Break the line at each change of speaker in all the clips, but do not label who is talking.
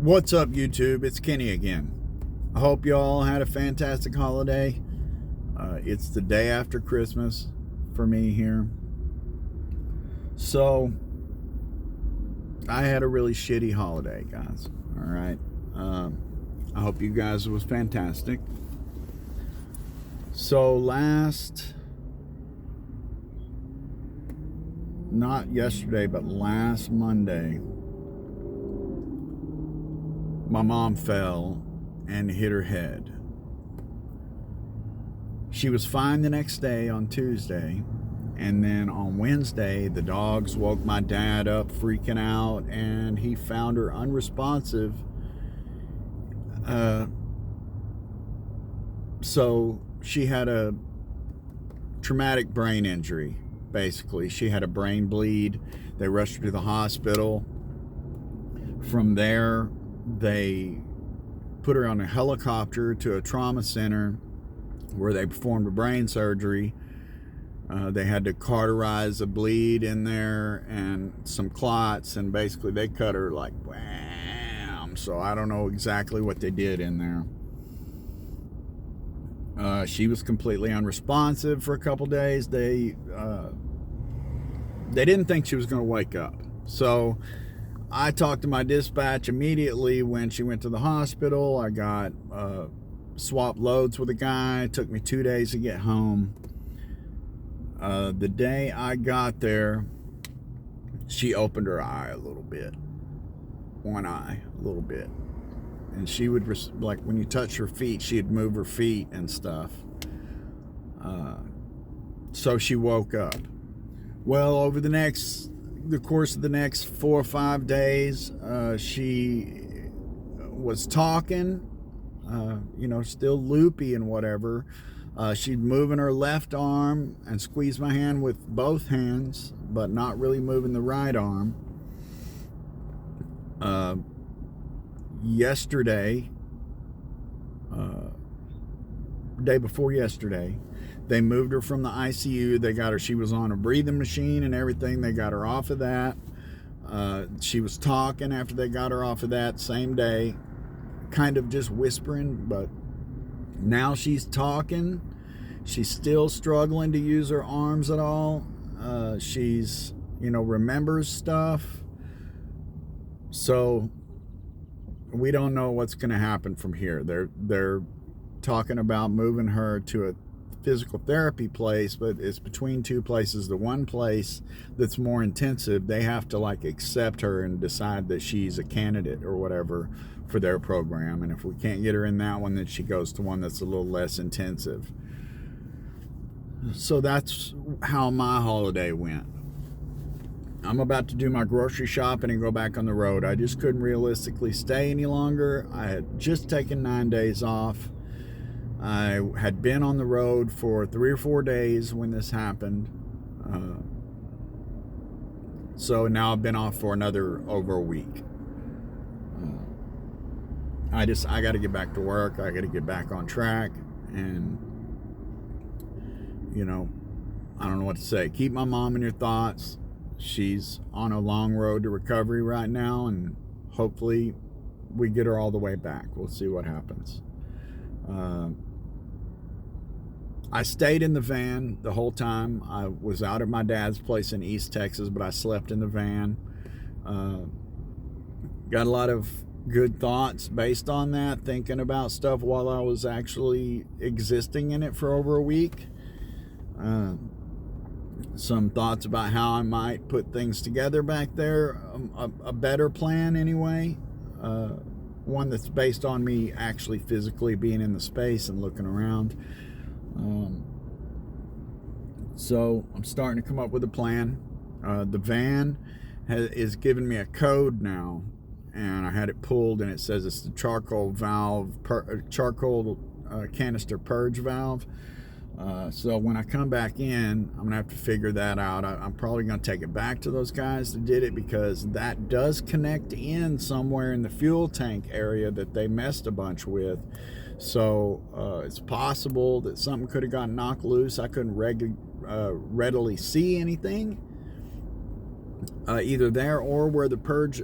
What's up, YouTube? It's Kenny again. I hope you all had a fantastic holiday. It's the day after Christmas for me here. So, I had a really shitty holiday, guys. All right. I hope you guys was fantastic. So, not yesterday, but last Monday, my mom fell and hit her head. She was fine the next day on Tuesday, and then on Wednesday, the dogs woke my dad up freaking out, and he found her unresponsive. So she had a traumatic brain injury, basically. She had a brain bleed. They rushed her to the hospital. From there, they put her on a helicopter to a trauma center where they performed a brain surgery. They had to cauterize a bleed in there and some clots, and basically they cut her like wham. So I don't know exactly what they did in there. She was completely unresponsive for a couple days. They didn't think she was going to wake up. So I talked to my dispatch immediately when she went to the hospital. I got swapped loads with a guy. It took me 2 days to get home. The day I got there, she opened her eye a little bit. One eye, a little bit. And she would, like when you touch her feet, she'd move her feet and stuff. So she woke up. Well, over the course of the next 4 or 5 days, she was talking, still loopy and whatever. She'd move in her left arm and squeeze my hand with both hands, but not really moving the right arm. Yesterday, day before yesterday, they moved her from the ICU. She was on a breathing machine and everything. They got her off of that. She was talking after they got her off of that same day, kind of just whispering, but now she's talking. She's still struggling to use her arms at all. She's, remembers stuff. So we don't know what's going to happen from here. They're talking about moving her to a physical therapy place, but it's between two places. The one place that's more intensive, they have to accept her and decide that she's a candidate or whatever for their program. And if we can't get her in that one, then she goes to one that's a little less intensive. So that's how my holiday went. I'm about to do my grocery shopping and go back on the road. I just couldn't realistically stay any longer. I had just taken 9 days off. I had been on the road for 3 or 4 days when this happened. So now I've been off for over a week. I got to get back to work. I got to get back on track. And, I don't know what to say. Keep my mom in your thoughts. She's on a long road to recovery right now, and hopefully we get her all the way back. We'll see what happens. I stayed in the van the whole time. I was out at my dad's place in East Texas, but I slept in the van. Got a lot of good thoughts based on that, thinking about stuff while I was actually existing in it for over a week. Some thoughts about how I might put things together back there, a better plan anyway, one that's based on me actually physically being in the space and looking around. So I'm starting to come up with a plan. The van is giving me a code now, and I had it pulled, and it says it's the charcoal canister purge valve. So when I come back in, I'm gonna have to figure that out. I'm probably gonna take it back to those guys that did it, because that does connect in somewhere in the fuel tank area that they messed a bunch with. So it's possible that something could have gotten knocked loose. I couldn't readily see anything, either there or where the purge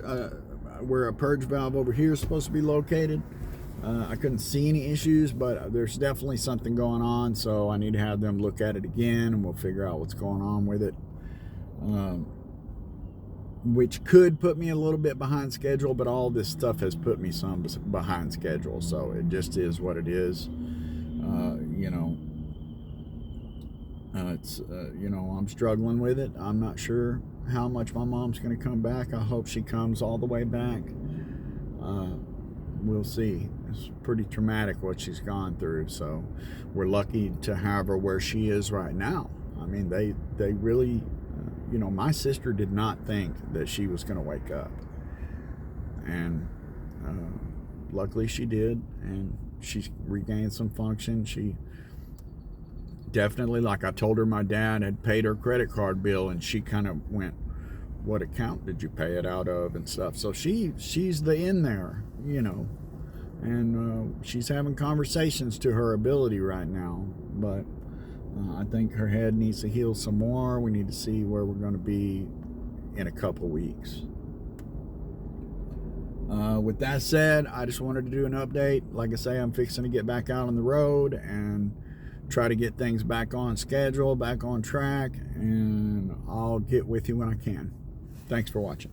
where a purge valve over here is supposed to be located. I couldn't see any issues, but there's definitely something going on, so I need to have them look at it again, and we'll figure out what's going on with it. Which could put me a little bit behind schedule, but all this stuff has put me some behind schedule, so it just is what it is. I'm struggling with it. I'm not sure how much my mom's going to come back. I hope she comes all the way back. We'll see. It's pretty traumatic what she's gone through, so we're lucky to have her where she is right now. I mean, they really, my sister did not think that she was going to wake up, and luckily she did, and she regained some function. She definitely, like I told her, my dad had paid her credit card bill, and she kind of went, what account did you pay it out of and stuff. So she's the in there, and she's having conversations to her ability right now, but I think her head needs to heal some more. We need to see where we're going to be in a couple weeks. With that said, I just wanted to do an update. Like I say, I'm fixing to get back out on the road and try to get things back on schedule, back on track, and I'll get with you when I can. Thanks for watching.